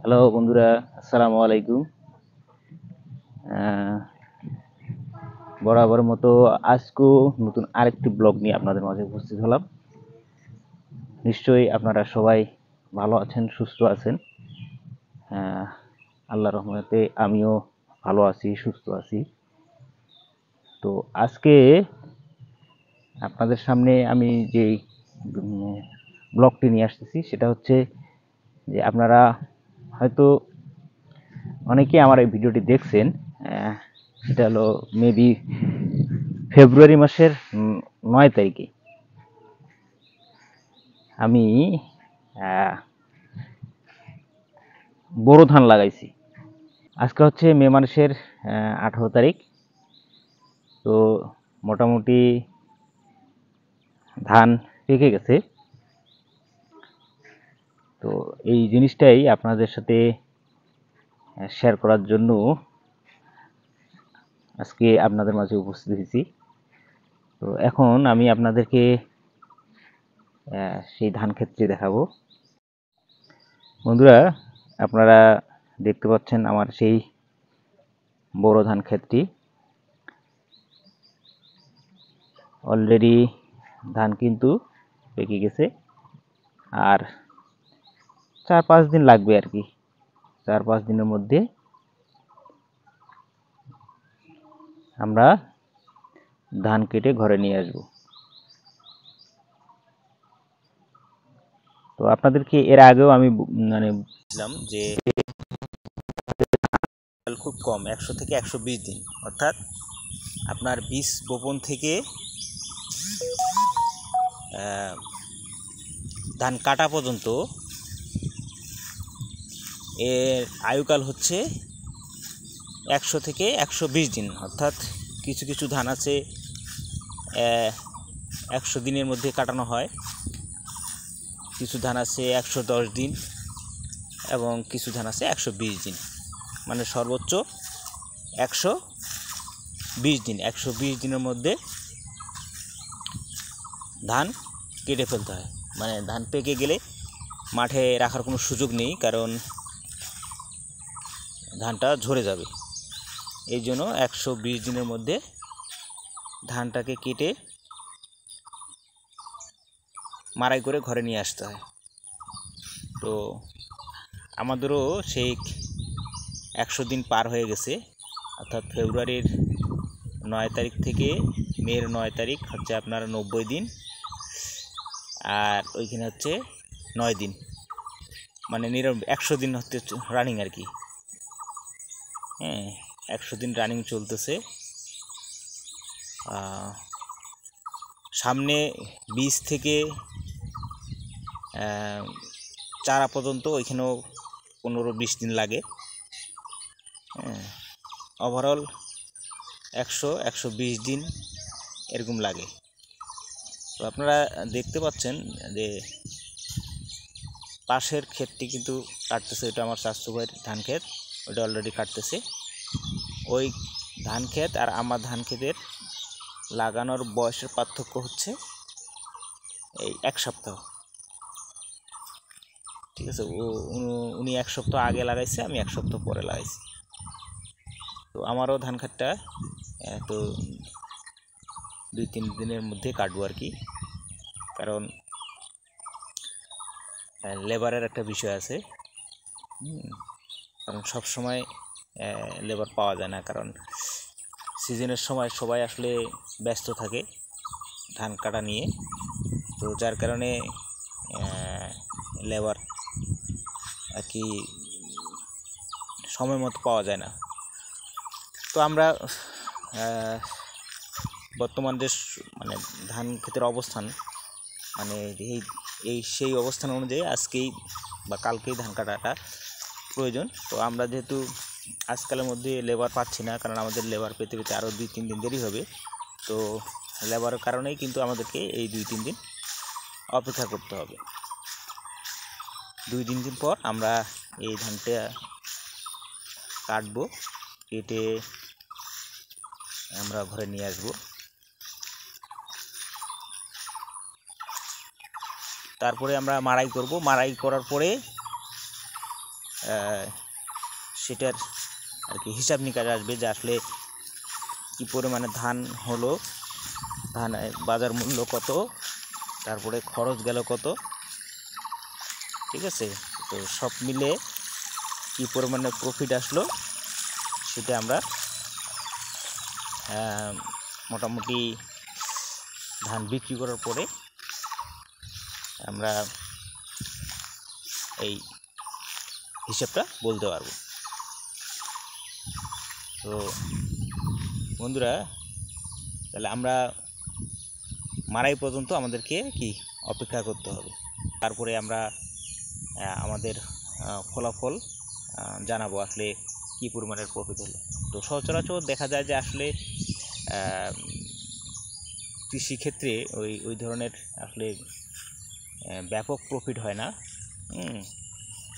Hello বন্ধুরা, আসসালামু আলাইকুম। আহ, বরাবর মতো আজকেও নতুন আরেকটি ব্লগ নিয়ে আপনাদের মাঝে উপস্থিত হলাম। নিশ্চয়ই আপনারা সবাই ভালো আছেন, সুস্থ আছেন। আহ, আল্লাহর রহমতে আমিও ভালো আছি, সুস্থ আছি। তো আজকে আপনাদের সামনে আমি যে ব্লগটি নিয়ে আসতেছি সেটা হচ্ছে যে আপনারা হয়তো অনেকেই আমার এই ভিডিওটি দেখছেন। সেটা হলো মেবি ফেব্রুয়ারি মাসের 9 তারিখে আমি বোরো ধান লাগাইছি। আজকে হচ্ছে মে মাসের 18 তারিখ। তো মোটামুটি ধান পেকে গেছে। তো এই জিনিসটাই আপনাদের সাথে শেয়ার করার জন্য আজকে আপনাদের মাঝে উপস্থিত হয়েছি। তো এখন আমি আপনাদেরকে সেই ধান ক্ষেতটি দেখাবো। বন্ধুরা, আপনারা দেখতে পাচ্ছেন আমার সেই বোরো ধান ক্ষেতটি। অলরেডি ধান কিন্তু পেকে গেছে, আর 4-5 দিন লাগবে আর কি। 4-5 দিনের মধ্যে আমরা ধান কেটে ঘরে নিয়ে আসব। তো আপনাদেরকে এর আগেও আমি মানে বলছিলাম যে খুব কম, 100 থেকে 120 দিন, অর্থাৎ আপনার বীজ বপন থেকে ধান কাটা পর্যন্ত এর আয়ুকাল হচ্ছে 100 থেকে 120 দিন। অর্থাৎ কিছু কিছু ধান আছে 100 দিনের মধ্যে কাটানো হয়, কিছু ধান আছে 110 দিন, এবং কিছু ধান আছে 120 দিন। মানে সর্বোচ্চ 120 দিন। 120 দিনের মধ্যে ধান কেটে ফেলতে হয়। মানে ধান পেকে গেলে মাঠে রাখার কোনো সুযোগ নেই, কারণ ধানটা ঝরে যাবে। এই জন্য 120 দিনের মধ্যে ধানটাকে কেটে মাড়াই করে ঘরে নিয়ে আসতে হয়। তো আমাদেরও সেই 100 দিন পার হয়ে গেছে, অর্থাৎ ফেব্রুয়ারির 9 তারিখ থেকে মের 9 তারিখ হচ্ছে আপনার 90 দিন, আর ওইখানে হচ্ছে 9 দিন, মানে 100 দিন হচ্ছে রানিং আর কি। হ্যাঁ, 100 দিন রানিং চলতেছে। সামনে বীজ থেকে চারা পর্যন্ত ওইখানেও 15-20 দিন লাগে। ওভারঅল 100-120 দিন এরকম লাগে। তো আপনারা দেখতে পাচ্ছেন যে পাশের ক্ষেতটি কিন্তু কাটতেছে। এটা আমার চাচু ভাইয়ের ধান ক্ষেত, ওটা অলরেডি কাটতেছে। ওই ধান ক্ষেত আর আমার ধান ক্ষেতের লাগানোর বয়সের পার্থক্য হচ্ছে এই 1 সপ্তাহ। ঠিক আছে, উনি 1 সপ্তাহ আগে লাগাইছে, আমি 1 সপ্তাহ পরে লাগাইছি। তো আমারও ধান ক্ষেতটা তো 2-3 দিনের মধ্যে কাটবো আর কি, কারণ লেবারের একটা বিষয় আছে। কারণ সব সময় লেবার পাওয়া যায় না, কারণ সিজনের সময় সবাই আসলে ব্যস্ত থাকে ধান কাটা নিয়ে। তো যার কারণে লেবার আর কি সময় মতো পাওয়া যায় না। তো আমরা বর্তমান যে মানে ধান ক্ষেতের অবস্থান, মানে সেই অবস্থান অনুযায়ী আজকেই বা কালকেই ধান কাটাটা প্রয়োজন। তো আমরা যেহেতু আজকালের মধ্যে লেবার পাচ্ছি না, কারণ আমাদের লেবার পেতে পেতে আরও 2-3 দিন দেরি হবে। তো লেবারের কারণেই কিন্তু আমাদেরকে এই 2-3 দিন অপেক্ষা করতে হবে। 2-3 দিন পর আমরা এই ধানটা কাটবো, কেটে আমরা ঘরে নিয়ে আসব। তারপরে আমরা মাড়াই করব। মাড়াই করার পরে সেটার আর কি হিসাব নিকাশ আসবে যে আসলে কী পরিমাণে ধান হলো, ধানের বাজার মূল্য কত, তারপরে খরচ গেল কত, ঠিক আছে। তো সব মিলে কী পরিমাণে প্রফিট আসলো সেটা আমরা মোটামুটি ধান বিক্রি করার পরে আমরা এই হিসাবটা বলতে পারবো। তো বন্ধুরা, তাহলে আমরা মারাই পর্যন্ত আমাদেরকে কি অপেক্ষা করতে হবে, তারপরে আমরা আমাদের ফলাফল জানাবো আসলে কী পরিমাণের প্রফিট হলো। তো সচরাচর দেখা যায় যে আসলে কৃষিক্ষেত্রে ওই ধরনের আসলে ব্যাপক প্রফিট হয় না।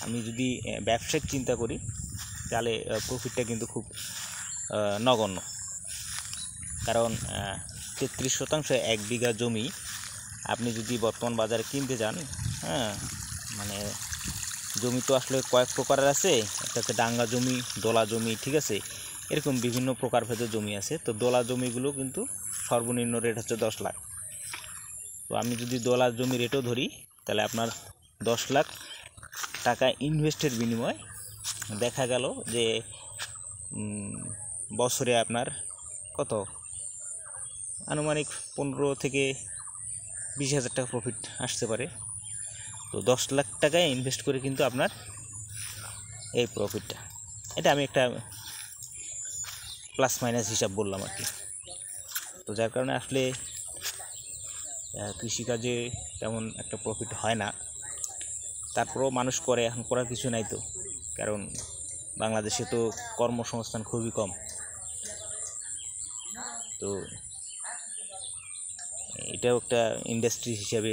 আমি যদি ব্যবসায়িক চিন্তা করি তাহলে প্রফিটটা কিন্তু খুব নগণ্য, কারণ 33% 1 বিঘা জমি আপনি যদি বর্তমান বাজারে কিনতে যান, মানে জমি তো আসলে কয়েক প্রকারের আছে, একটা হচ্ছে ডাঙ্গা জমি, দোলা জমি, ঠিক আছে, এরকম বিভিন্ন প্রকারভেদে জমি আছে। তো দোলা জমিগুলো কিন্তু সর্বনিম্ন রেট হচ্ছে 10 লাখ। তো আমি যদি দোলা জমি রেটও ধরি তাহলে আপনার 10 লাখ টাকা ইনভেস্টের বিনিময়ে দেখা গেল যে বছরে আপনার কত আনুমানিক 15 থেকে 20,000 টাকা প্রফিট আসতে পারে। তো 10 লাখ টাকায় ইনভেস্ট করে কিন্তু আপনার এই প্রফিটটা, এটা আমি একটা প্লাস মাইনাস হিসাব বললাম আর কি। তো যার কারণে আসলে কৃষিকাজে তেমন একটা প্রফিট হয় না, তারপরেও মানুষ করে, এখন করার কিছু নাই। তো কারণ বাংলাদেশে তো কর্মসংস্থান খুবই কম, তো এটাও একটা ইন্ডাস্ট্রি হিসাবে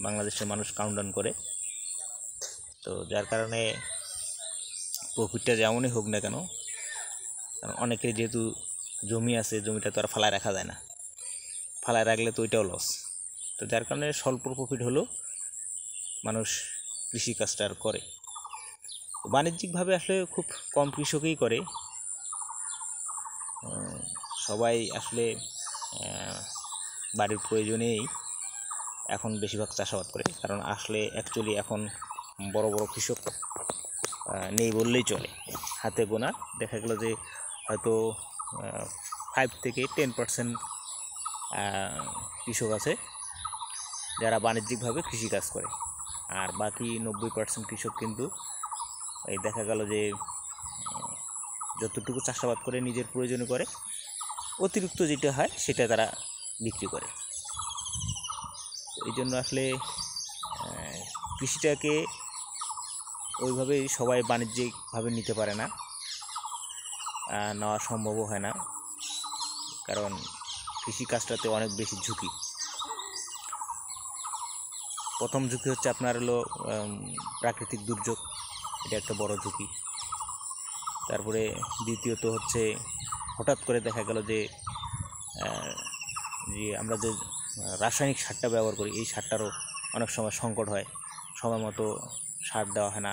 বাংলাদেশের মানুষ কাউন্ট ডাউন করে। তো যার কারণে প্রফিটটা যেমনই হোক না কেন, কারণ অনেকের যেহেতু জমি আছে, জমিটা তো আর ফালায় রাখা যায় না, ফালায় রাখলে তো ওইটাও লস। তো যার কারণে স্বল্প প্রফিট হলেও মানুষ কৃষিকাজটা করে। বাণিজ্যিকভাবে আসলে খুব কম কৃষকই করে, সবাই আসলে বাড়ির প্রয়োজনেই এখন বেশিরভাগ চাষাবাদ করে, কারণ আসলে অ্যাকচুয়ালি এখন বড় বড় কৃষক নেই বললেই চলে, হাতে গোনা দেখা গেল যে হয়তো 5 থেকে 10% কৃষক আছে যারা বাণিজ্যিকভাবে কৃষিকাজ করে, আর বাকি 90% কৃষক কিন্তু এই দেখা গেল যে যতটুকু চাষাবাদ করে নিজের প্রয়োজনে করে, অতিরিক্ত যেটা হয় সেটা তারা বিক্রি করে। এই জন্য আসলে কৃষিটাকে ওইভাবে সবাই বাণিজ্যিকভাবে নিতে পারে না, নেওয়া সম্ভবও হয় না, কারণ কৃষিকাজটাতে অনেক বেশি ঝুঁকি। প্রথম ঝুঁকি হচ্ছে আপনার হলো প্রাকৃতিক দুর্যোগ, এটা একটা বড় ঝুঁকি। তারপরে দ্বিতীয়ত হচ্ছে হঠাৎ করে দেখা গেল যে আমরা যে রাসায়নিক সারটা ব্যবহার করি, এই সারটারও অনেক সময় সংকট হয়, সময় মতো সার দেওয়া হয় না।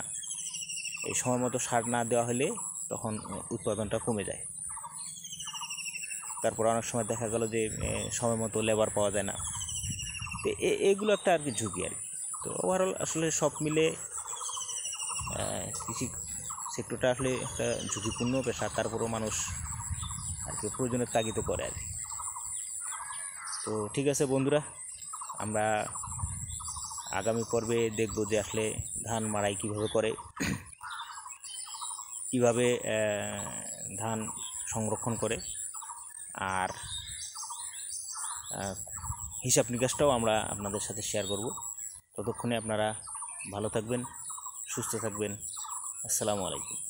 এই সময় মতো সার না দেওয়া হলে তখন উৎপাদনটা কমে যায়। তারপর অনেক সময় দেখা গেল যে সময় মতো লেবার পাওয়া যায় না। তো এগুলো একটা আর কি ঝুঁকি আর কি। তো ওভারঅল আসলে সব মিলে কৃষি সেক্টরটা আসলে একটা ঝুঁকিপূর্ণ পেশা, তারপরেও মানুষ আর কি প্রয়োজনের তাগিদে করে আর কি। তো ঠিক আছে বন্ধুরা, আমরা আগামী পর্বে দেখব যে আসলে ধান মাড়াই কীভাবে করে, কীভাবে ধান সংরক্ষণ করে, আর হিসাব নিকাশটাও আমরা আপনাদের সাথে শেয়ার করব। ততক্ষণে আপনারা ভালো থাকবেন, সুস্থ থাকবেন। আসসালামু আলাইকুম।